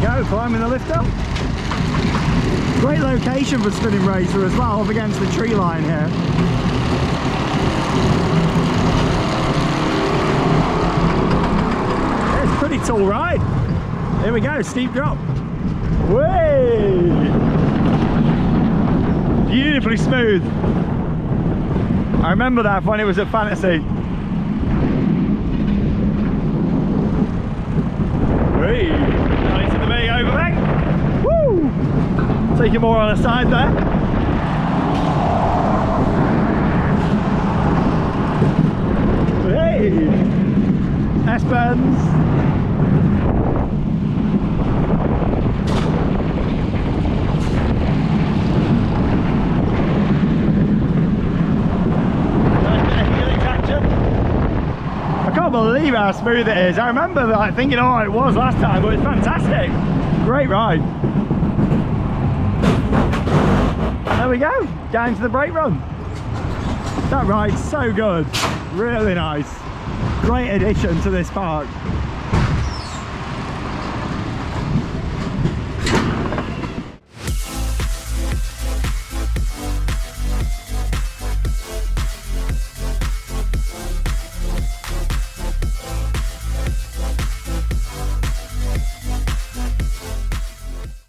go, climbing the lift up. Great location for Spinning Racer as well, up against the tree line here. It's a pretty tall ride. Here we go, steep drop. Way! Beautifully smooth. I remember that when it was at Fantasy. Hey, nice to the big overbank. Woo! Taking more on the side there. Hey! S-bends. I can't believe how smooth it is. I remember like thinking, oh, it was last time, but it's fantastic. Great ride. There we go, down to the brake run. That ride's so good, really nice. Great addition to this park.